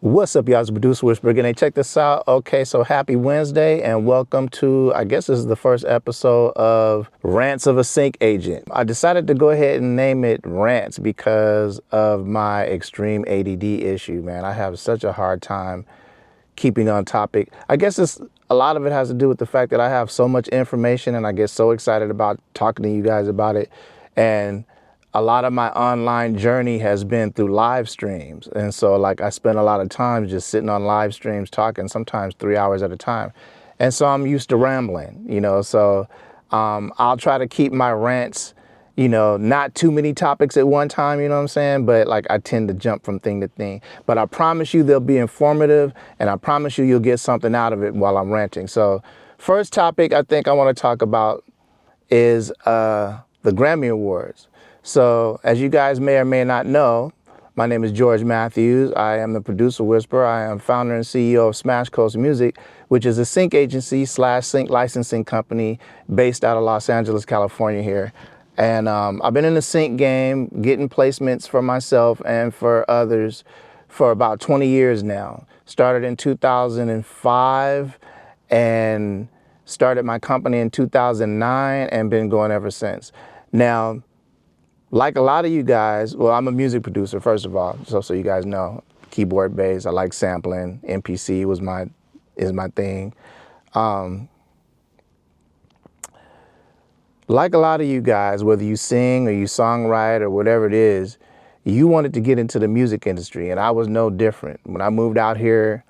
What's up, y'all? It's Producer Whisper again. Hey, check this out. Okay, so happy Wednesday and welcome to, I guess this is the first episode of Rants of a Sync Agent. I decided to go ahead and name it Rants because of my extreme ADD issue, man. I have such a hard time keeping on topic. I guess a lot of it has to do with the fact that I have so much information and I get so excited about talking to you guys about it. And a lot of my online journey has been through live streams. And so like I spend a lot of time just sitting on live streams talking, sometimes 3 hours at a time. And so I'm used to rambling, so I'll try to keep my rants, not too many topics at one time, you know what I'm saying? But like I tend to jump from thing to thing. But I promise you they'll be informative and I promise you'll get something out of it while I'm ranting. So first topic I think I want to talk about is the Grammy Awards. So as you guys may or may not know, my name is George Matthews. I am the Producer Whisperer. I am founder and CEO of Smash Coast Music, which is a sync agency / sync licensing company based out of Los Angeles, California here. And I've been in the sync game, getting placements for myself and for others for about 20 years now. Started in 2005 and started my company in 2009 and been going ever since. Now, like a lot of you guys, well, I'm a music producer, first of all, so you guys know, keyboard bass, I like sampling, MPC is my thing. Like a lot of you guys, whether you sing or you songwrite or whatever it is, you wanted to get into the music industry, and I was no different. When I moved out here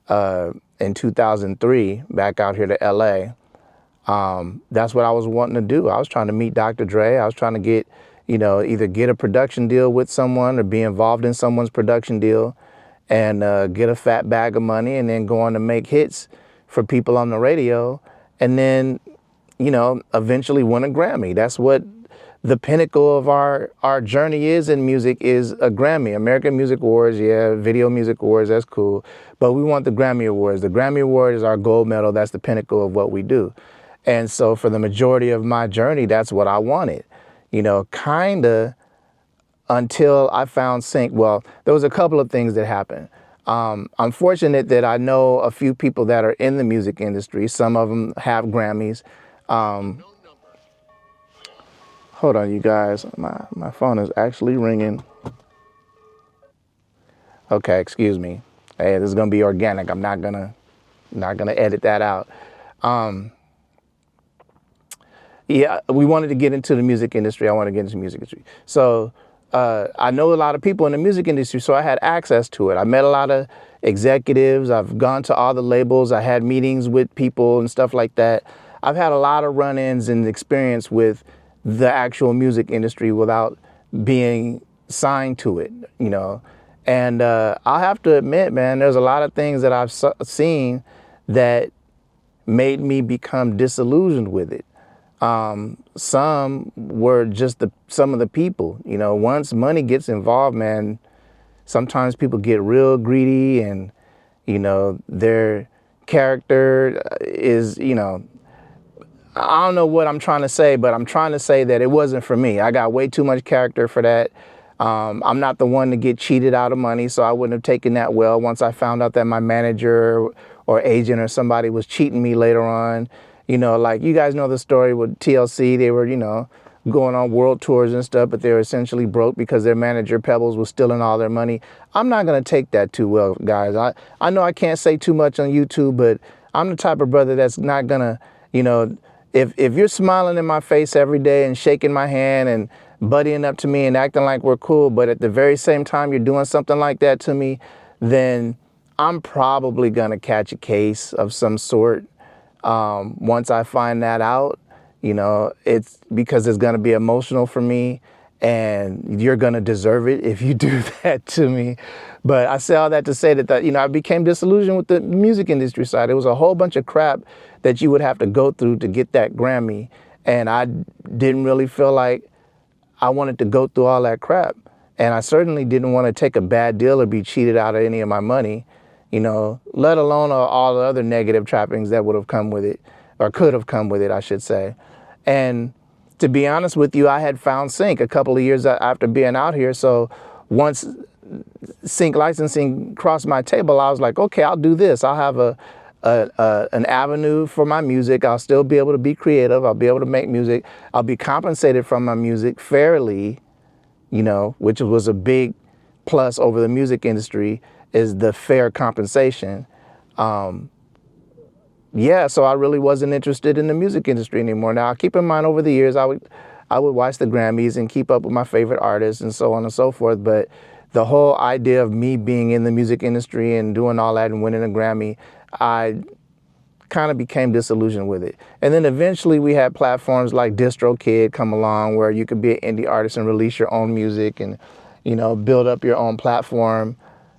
in 2003, back out here to LA, that's what I was wanting to do. I was trying to meet Dr. Dre. I was trying to get, either get a production deal with someone or be involved in someone's production deal and get a fat bag of money and then go on to make hits for people on the radio and then, eventually win a Grammy. That's what the pinnacle of our journey is in music, is a Grammy. American Music Awards, yeah, Video Music Awards, that's cool. But we want the Grammy Awards. The Grammy Award is our gold medal. That's the pinnacle of what we do. And so for the majority of my journey, that's what I wanted. Kind of until I found sync. Well, there was a couple of things that happened. I'm fortunate that I know a few people that are in the music industry. Some of them have Grammys. Hold on, you guys. My phone is actually ringing. Okay, excuse me. Hey, this is gonna be organic. I'm not gonna edit that out. Yeah, we wanted to get into the music industry. I want to get into the music industry. So I know a lot of people in the music industry, so I had access to it. I met a lot of executives. I've gone to all the labels. I had meetings with people and stuff like that. I've had a lot of run-ins and experience with the actual music industry without being signed to it, And I'll have to admit, man, there's a lot of things that I've seen that made me become disillusioned with it. Some were just some of the people, once money gets involved, man, sometimes people get real greedy and, their character is, I don't know what I'm trying to say, but I'm trying to say that it wasn't for me. I got way too much character for that. I'm not the one to get cheated out of money, so I wouldn't have taken that well once I found out that my manager or agent or somebody was cheating me later on. Like you guys know the story with TLC. They were, going on world tours and stuff, but they were essentially broke because their manager, Pebbles, was stealing all their money. I'm not going to take that too well, guys. I know I can't say too much on YouTube, but I'm the type of brother that's not going to, if you're smiling in my face every day and shaking my hand and buddying up to me and acting like we're cool, but at the very same time you're doing something like that to me, then I'm probably going to catch a case of some sort. Once I find that out, it's because it's going to be emotional for me and you're going to deserve it if you do that to me. But I say all that to say that, I became disillusioned with the music industry side. It was a whole bunch of crap that you would have to go through to get that Grammy. And I didn't really feel like I wanted to go through all that crap. And I certainly didn't want to take a bad deal or be cheated out of any of my money, let alone all the other negative trappings that would have come with it, or could have come with it, I should say. And to be honest with you, I had found sync a couple of years after being out here. So once sync licensing crossed my table, I was like, okay, I'll do this. I'll have an avenue for my music. I'll still be able to be creative. I'll be able to make music. I'll be compensated from my music fairly, you know, which was a big plus over the music industry, is the fair compensation. Yeah, so I really wasn't interested in the music industry anymore. Now, keep in mind, over the years, I would watch the Grammys and keep up with my favorite artists and so on and so forth. But the whole idea of me being in the music industry and doing all that and winning a Grammy, I kind of became disillusioned with it. And then eventually we had platforms like DistroKid come along, where you could be an indie artist and release your own music and, you know, build up your own platform,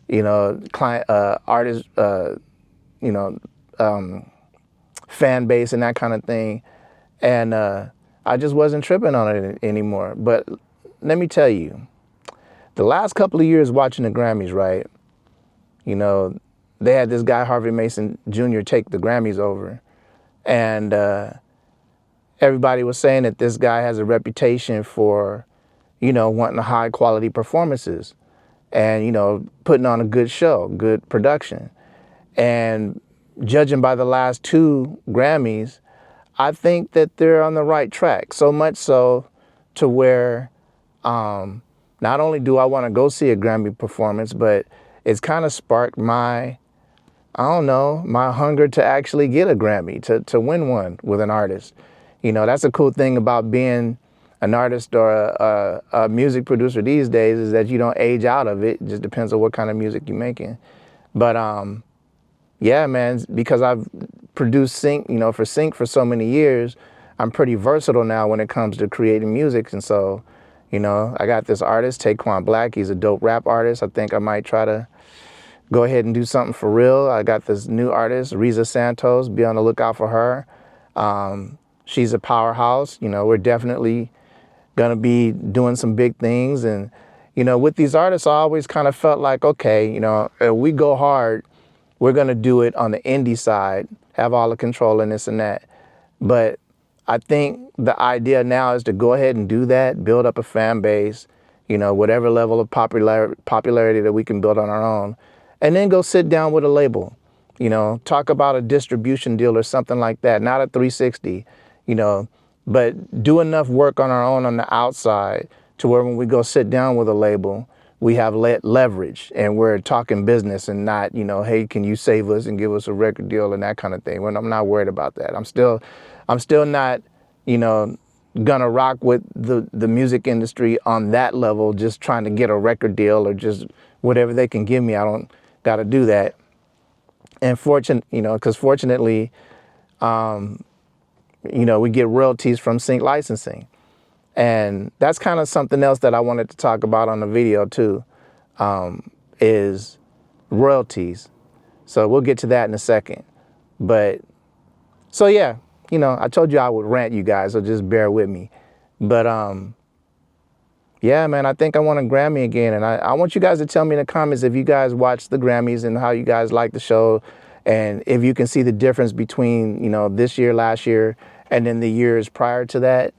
you know, client, artist, you know, fan base and that kind of thing. And I just wasn't tripping on it anymore. But let me tell you, the last couple of years watching the Grammys, right, you know, they had this guy, Harvey Mason Jr., take the Grammys over. And everybody was saying that this guy has a reputation for, you know, wanting high quality performances and, you know, putting on a good show, good production. And judging by the last 2 Grammys, I think that they're on the right track. So much so to where not only do I want to go see a Grammy performance, but it's kind of sparked my, I don't know, my hunger to actually get a Grammy, to win one with an artist. You know, that's a cool thing about being an artist or a music producer these days, is that you don't age out of it. It just depends on what kind of music you're making. But yeah, man, because I've produced sync, you know, for sync for so many years, I'm pretty versatile now when it comes to creating music. And so, you know, I got this artist, Taquan Black. He's a dope rap artist. I think I might try to go ahead and do something for real. I got this new artist, Riza Santos. Be on the lookout for her. She's a powerhouse. You know, we're definitely gonna be doing some big things. And, you know, with these artists, I always kind of felt like, okay, you know, if we go hard, we're gonna do it on the indie side, have all the control and this and that. But I think the idea now is to go ahead and do that, build up a fan base, you know, whatever level of popularity that we can build on our own, and then go sit down with a label, you know, talk about a distribution deal or something like that, not a 360, you know, but do enough work on our own on the outside to where when we go sit down with a label, we have leverage and we're talking business and not, you know, hey, can you save us and give us a record deal and that kind of thing. When I'm not worried about that. I'm still not, you know, gonna rock with the music industry on that level, just trying to get a record deal or just whatever they can give me. I don't got to do that. And fortunately, you know, we get royalties from sync licensing. And that's kind of something else that I wanted to talk about on the video too, is royalties. So we'll get to that in a second. But so yeah, you know, I told you I would rant, you guys, so just bear with me. But yeah, man, I think I want a Grammy again. And I want you guys to tell me in the comments if you guys watch the Grammys and how you guys like the show, and if you can see the difference between, you know, this year, last year, and then the years prior to that.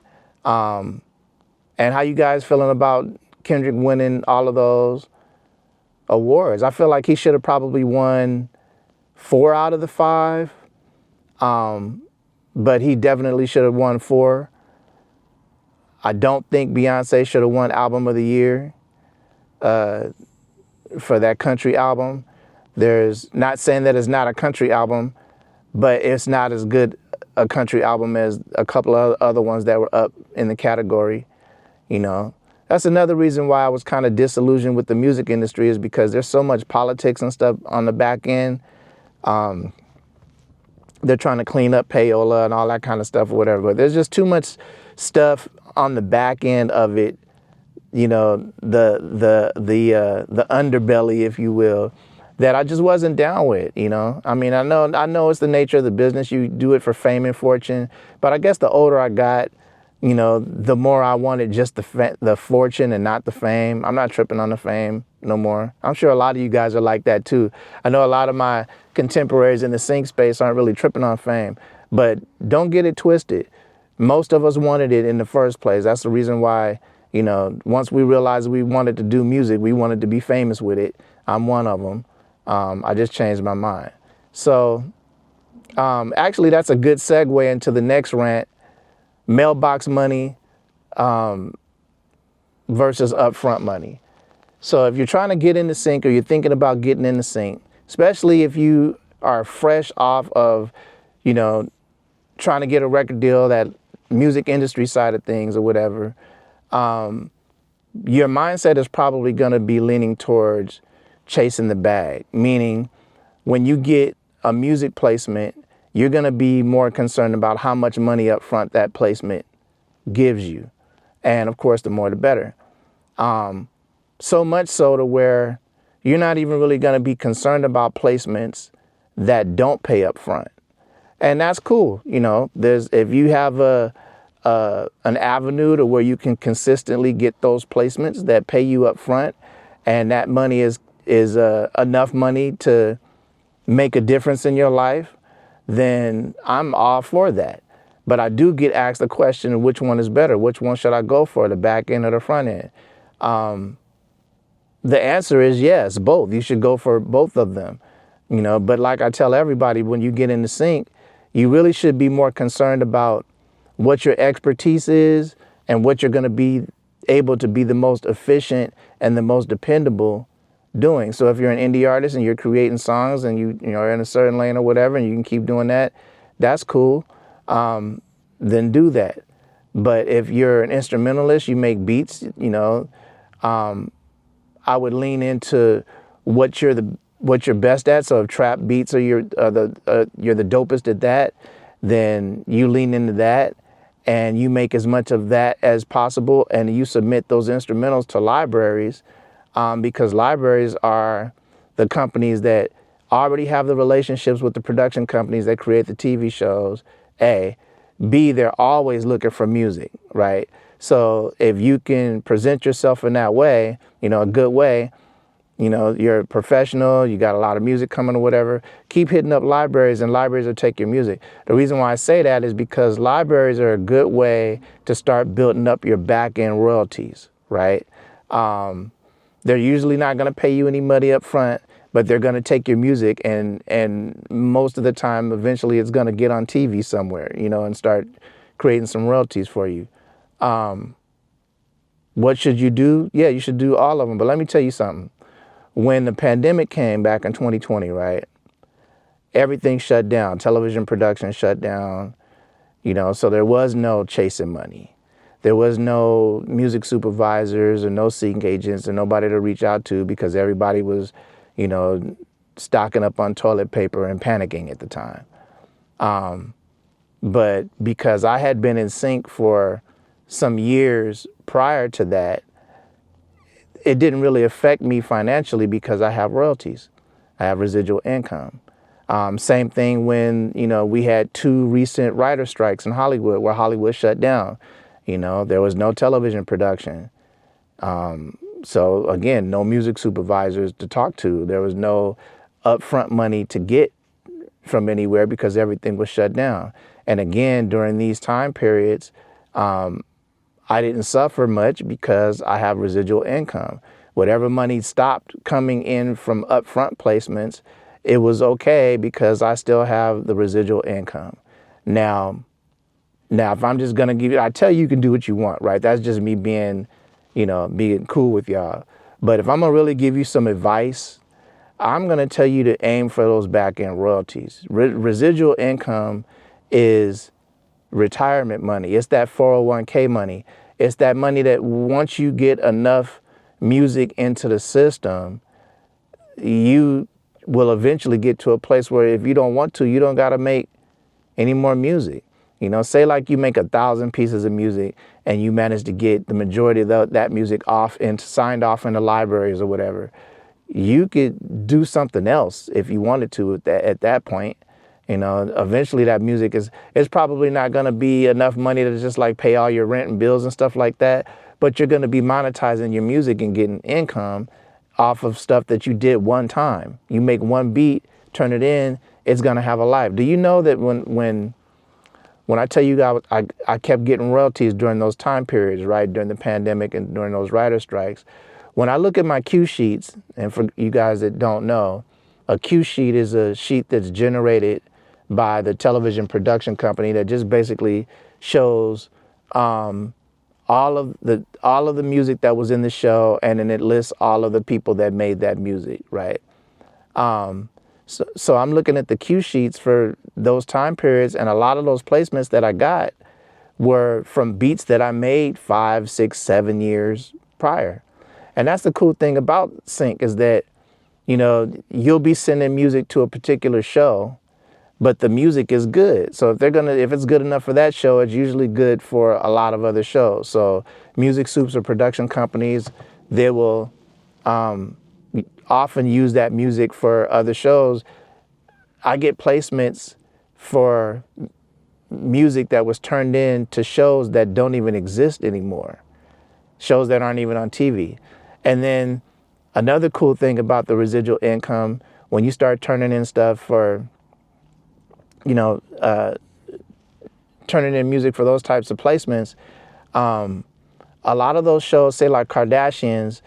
And how you guys feeling about Kendrick winning all of those awards? I feel like he should have probably won 4 out of the 5, but he definitely should have won 4. I don't think Beyonce should have won Album of the Year for that country album. There's not saying that it's not a country album, but it's not as good a country album as a couple of other ones that were up in the category. You know, that's another reason why I was kind of disillusioned with the music industry, is because there's so much politics and stuff on the back end. They're trying to clean up payola and all that kind of stuff or whatever, but there's just too much stuff on the back end of it. You know, the underbelly, if you will, that I just wasn't down with. You know, I mean, I know it's the nature of the business. You do it for fame and fortune, but I guess the older I got, you know, the more I wanted just the fortune and not the fame. I'm not tripping on the fame no more. I'm sure a lot of you guys are like that too. I know a lot of my contemporaries in the sync space aren't really tripping on fame, but don't get it twisted. Most of us wanted it in the first place. That's the reason why, Once we realized we wanted to do music, we wanted to be famous with it. I'm one of them. I just changed my mind. So actually, that's a good segue into the next rant: mailbox money versus upfront money. So if you're trying to get in the sync, or you're thinking about getting in the sync, especially if you are fresh off of, trying to get a record deal, that music industry side of things or whatever, your mindset is probably going to be leaning towards chasing the bag. Meaning, when you get a music placement, you're going to be more concerned about how much money up front that placement gives you. And of course, the more the better. So much so to where you're not even really going to be concerned about placements that don't pay up front. And that's cool. If you have an avenue to where you can consistently get those placements that pay you up front, and that money is enough money to make a difference in your life, then I'm all for that. But I do get asked the question, which one is better? Which one should I go for, the back end or the front end? The answer is yes, both. You should go for both of them. But like I tell everybody, when you get in the sync, you really should be more concerned about what your expertise is and what you're going to be able to be the most efficient and the most dependable doing. So if you're an indie artist and you're creating songs and you're in a certain lane or whatever, and you can keep doing that, that's cool. Then do that. But if you're an instrumentalist, you make beats, I would lean into what you're best at. So if trap beats are you're the dopest at that, then you lean into that and you make as much of that as possible, and you submit those instrumentals to libraries, because libraries are the companies that already have the relationships with the production companies that create the TV shows. A. B, they're always looking for music, right? So if you can present yourself in that way, a good way, you're a professional, you got a lot of music coming or whatever, keep hitting up libraries, and libraries will take your music. The reason why I say that is because libraries are a good way to start building up your back end royalties, right? They're usually not going to pay you any money up front, but they're going to take your music, and most of the time, eventually it's going to get on TV somewhere, and start creating some royalties for you. What should you do? Yeah, you should do all of them. But let me tell you something. When the pandemic came back in 2020, right, everything shut down. Television production shut down, so there was no chasing money. There was no music supervisors or no sync agents or nobody to reach out to, because everybody was, stocking up on toilet paper and panicking at the time. But because I had been in sync for some years prior to that, it didn't really affect me financially because I have royalties. I have residual income. Same thing when, we had 2 recent writer strikes in Hollywood, where Hollywood shut down. There was no television production. So again, no music supervisors to talk to. There was no upfront money to get from anywhere because everything was shut down. And again, during these time periods, I didn't suffer much because I have residual income. Whatever money stopped coming in from upfront placements, it was okay because I still have the residual income. Now, if I'm just gonna give you, I tell you can do what you want, right? That's just me being, being cool with y'all. But if I'm gonna really give you some advice, I'm gonna tell you to aim for those back end royalties. Residual income is retirement money. It's that 401k money. It's that money that once you get enough music into the system, you will eventually get to a place where if you don't want to, you don't got to make any more music. Say like you make 1,000 pieces of music and you manage to get the majority of that music off and signed off in the libraries or whatever. You could do something else if you wanted to at that point. Eventually that music is probably not going to be enough money to just like pay all your rent and bills and stuff like that. But you're going to be monetizing your music and getting income off of stuff that you did one time. You make one beat, turn it in, it's going to have a life. Do you know that when when I tell you I kept getting royalties during those time periods, right, during the pandemic and during those writer strikes. When I look at my cue sheets, and for you guys that don't know, a cue sheet is a sheet that's generated by the television production company that just basically shows all of the music that was in the show, and then it lists all of the people that made that music, right? So I'm looking at the cue sheets for those time periods, and a lot of those placements that I got were from beats that I made 5, 6, 7 years prior. And that's the cool thing about sync, is that, you know, you'll be sending music to a particular show, but the music is good. So if it's good enough for that show, it's usually good for a lot of other shows. So music soups or production companies, they will often use that music for other shows. I get placements for music that was turned in to shows that don't even exist anymore, shows that aren't even on TV. And then another cool thing about the residual income, when you start turning in stuff for, you know, turning in music for those types of placements, a lot of those shows, say like Kardashians,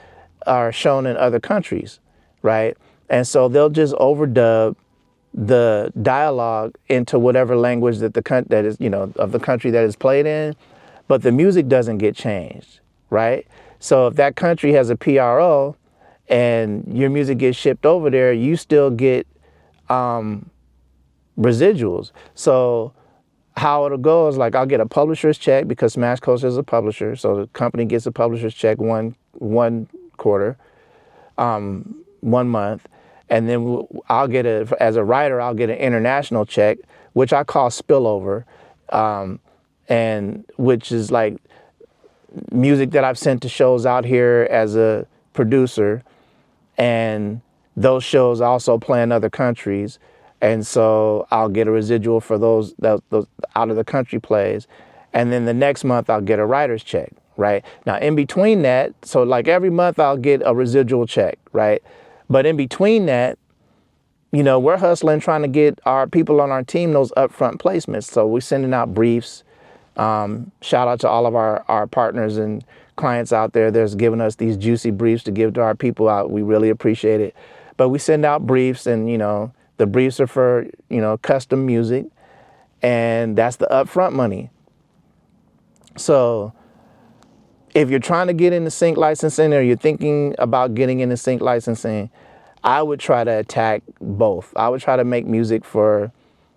are shown in other countries, right? And so they'll just overdub the dialogue into whatever language that that is, you know, of the country that is played in, but the music doesn't get changed, right? So if that country has a PRO and your music gets shipped over there, you still get residuals. So how it'll go is, like, I'll get a publisher's check because Smash Coast is a publisher. So the company gets a publisher's check one quarter, 1 month. And then I'll get as a writer, I'll get an international check, which I call spillover, and which is like music that I've sent to shows out here as a producer. And those shows also play in other countries. And so I'll get a residual for those out of the country plays. And then the next month I'll get a writer's check, right? Now in between that, so like every month I'll get a residual check, right? But in between that, you know, we're hustling, trying to get our people on our team those upfront placements. So we're sending out briefs. Shout out to all of our partners and clients out there that's giving us these juicy briefs to give to our people out. We really appreciate it. But we send out briefs, and, you know, the briefs are for, you know, custom music, and that's the upfront money. So if you're trying to get into sync licensing, or you're thinking about getting into sync licensing, I would try to attack both. I would try to make music for,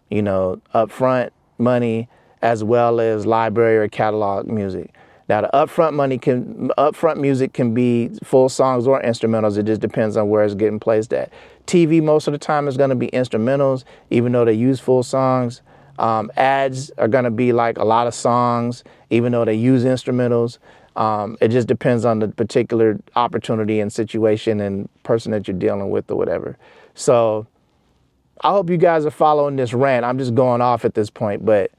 you know, upfront money as well as library or catalog music. Now the upfront music can be full songs or instrumentals. It just depends on where it's getting placed at. TV most of the time is going to be instrumentals, even though they use full songs. Ads are going to be like a lot of songs, even though they use instrumentals. It just depends on the particular opportunity and situation and person that you're dealing with or whatever. So I hope you guys are following this rant. I'm just going off at this point, but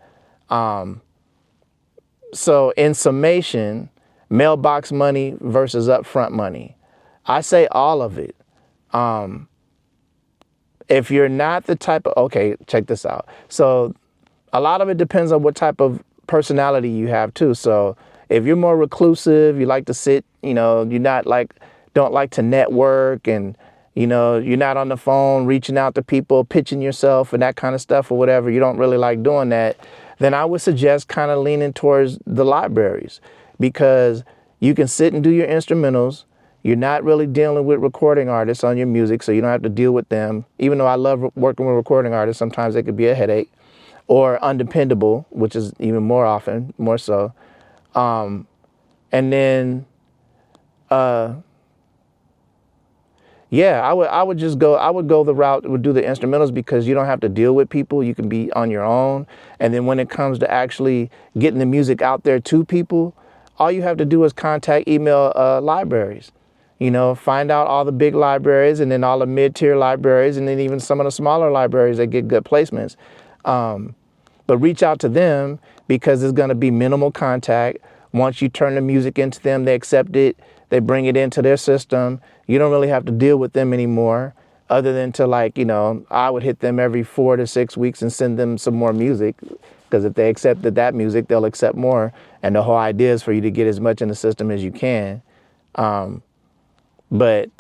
so in summation, mailbox money versus upfront money, I say all of it. If you're not the type of, okay, check this out. So a lot of it depends on what type of personality you have too. So if you're more reclusive, you like to sit, you know, you're not like, don't like to network, and, you know, you're not on the phone reaching out to people, pitching yourself and that kind of stuff or whatever, you don't really like doing that, then I would suggest kind of leaning towards the libraries, because you can sit and do your instrumentals. You're not really dealing with recording artists on your music, so you don't have to deal with them. Even though I love working with recording artists, sometimes they could be a headache, or undependable, which is even more often, more so. And then, yeah, I would go the route, would do the instrumentals, because you don't have to deal with people. You can be on your own. And then when it comes to actually getting the music out there to people, all you have to do is email libraries. You know, find out all the big libraries, and then all the mid-tier libraries, and then even some of the smaller libraries that get good placements. But reach out to them, because there's going to be minimal contact. Once you turn the music into them, they accept it. They bring it into their system. You don't really have to deal with them anymore, other than to, like, you know, I would hit them every 4 to 6 weeks and send them some more music. because if they accepted that music, they'll accept more. And the whole idea is for you to get as much in the system as you can. But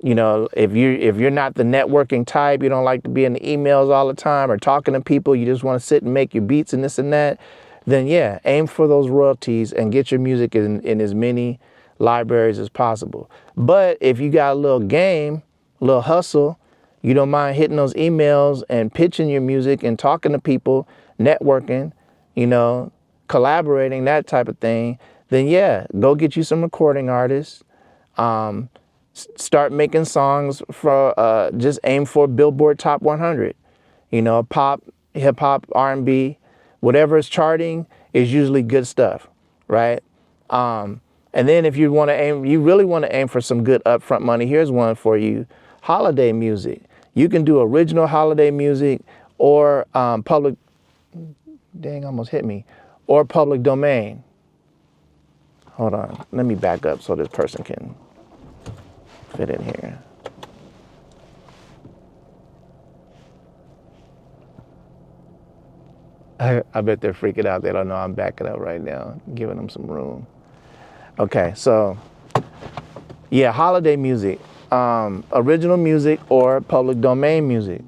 you know, if you're not the networking type, you don't like to be in the emails all the time or talking to people, you just want to sit and make your beats and this and that, then yeah, aim for those royalties and get your music in as many libraries as possible. But if you got a little game, a little hustle, you don't mind hitting those emails and pitching your music and talking to people, networking, you know, collaborating, that type of thing, then yeah, go get you some recording artists. Start making songs for, just aim for Billboard Top 100, you know, pop, hip hop, R&B, whatever is charting is usually good stuff, right? And then if you want to aim, you really want to aim for some good upfront money. Here's one for you: holiday music. You can do original holiday music or public, dang, almost hit me, or public domain. Hold on, let me back up so this person can fit in here. I bet they're freaking out. They don't know I'm backing up right now, giving them some room. Okay, so yeah, holiday music, original music or public domain music,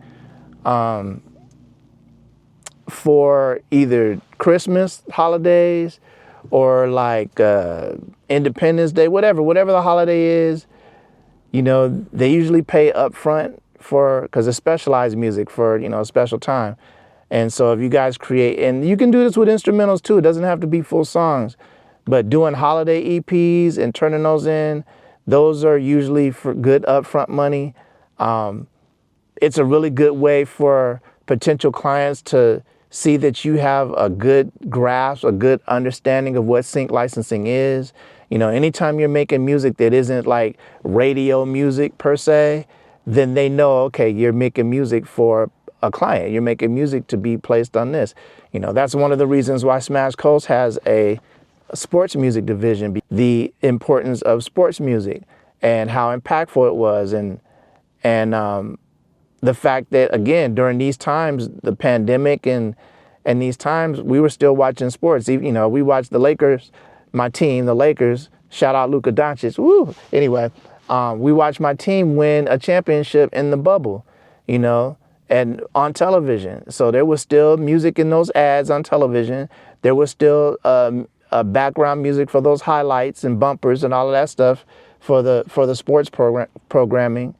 for either Christmas holidays or like Independence Day, whatever the holiday is. You know, they usually pay up front because it's specialized music for, you know, a special time. And so if you guys create, and you can do this with instrumentals too, it doesn't have to be full songs, but doing holiday EPs and turning those in, those are usually for good upfront money. It's a really good way for potential clients to see that you have a good grasp, a good understanding of what sync licensing is. You know, anytime you're making music that isn't like radio music per se, then they know, okay, you're making music for a client. You're making music to be placed on this. You know, that's one of the reasons why Smash Coast has a sports music division, the importance of sports music and how impactful it was. And the fact that, again, during these times, the pandemic and these times, we were still watching sports. You know, we watched the Lakers, my team, the Lakers, shout out Luka Doncic, woo. Anyway, we watched my team win a championship in the bubble, you know, and on television. So there was still music in those ads on television. There was still background music for those highlights and bumpers and all of that stuff for the sports programming.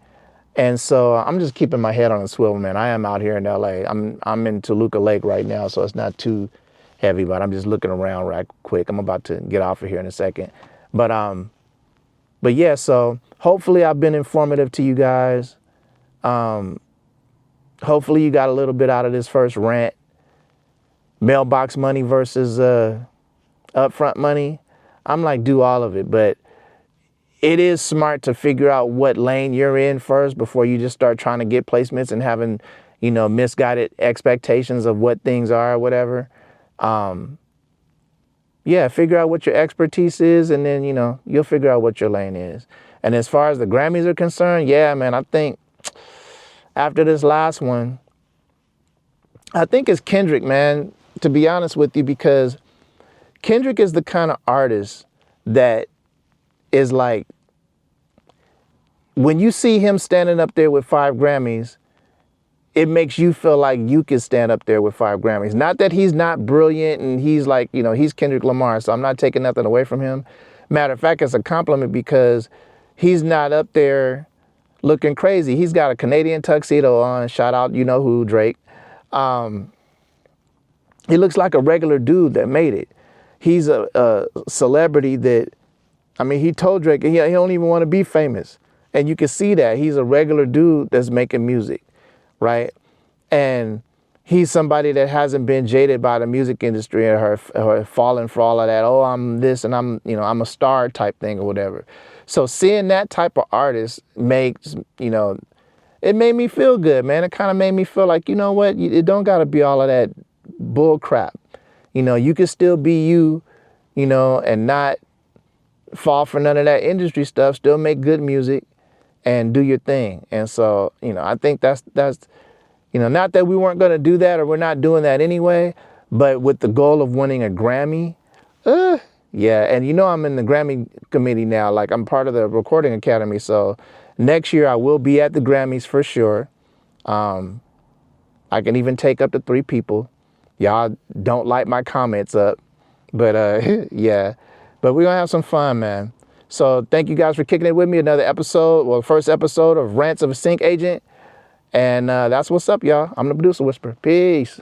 And so I'm just keeping my head on a swivel, man. I am out here in LA. I'm in Toluca Lake right now, so it's not too heavy, but I'm just looking around right quick. I'm about to get off of here in a second. But yeah, so hopefully I've been informative to you guys. Hopefully you got a little bit out of this first rant. Mailbox money versus upfront money. I'm like, do all of it, but it is smart to figure out what lane you're in first before you just start trying to get placements and having, you know, misguided expectations of what things are or whatever. Yeah, figure out what your expertise is, and then, you know, you'll figure out what your lane is. And as far as the Grammys are concerned, yeah, man, I think after this last one, I think it's Kendrick, man, to be honest with you, because Kendrick is the kind of artist that is like, when you see him standing up there with 5 Grammys, it makes you feel like you can stand up there with 5 Grammys. Not that he's not brilliant and he's like, you know, he's Kendrick Lamar, so I'm not taking nothing away from him. Matter of fact, it's a compliment because he's not up there looking crazy. He's got a Canadian tuxedo on, shout out, you know who, Drake. He looks like a regular dude that made it. He's a celebrity that, I mean, he told Drake he don't even want to be famous. And you can see that. He's a regular dude that's making music, right? And he's somebody that hasn't been jaded by the music industry or fallen for all of that, oh, I'm this and I'm, you know, I'm a star type thing or whatever. So seeing that type of artist makes, you know, it made me feel good, man. It kind of made me feel like, you know what, it don't got to be all of that bull crap. You know, you can still be you, you know, and not fall for none of that industry stuff, still make good music and do your thing. And so, you know, I think that's, you know, not that we weren't going to do that or we're not doing that anyway, but with the goal of winning a Grammy. Yeah, and you know I'm in the Grammy committee now. Like I'm part of the Recording Academy, so next year I will be at the Grammys for sure. I can even take up to 3 people. Y'all don't like my comments up, but yeah. But we're gonna have some fun, man. So thank you guys for kicking it with me. Another episode, well, first episode of Rants of a Sync Agent, and that's what's up, y'all. I'm the producer whisperer. Peace.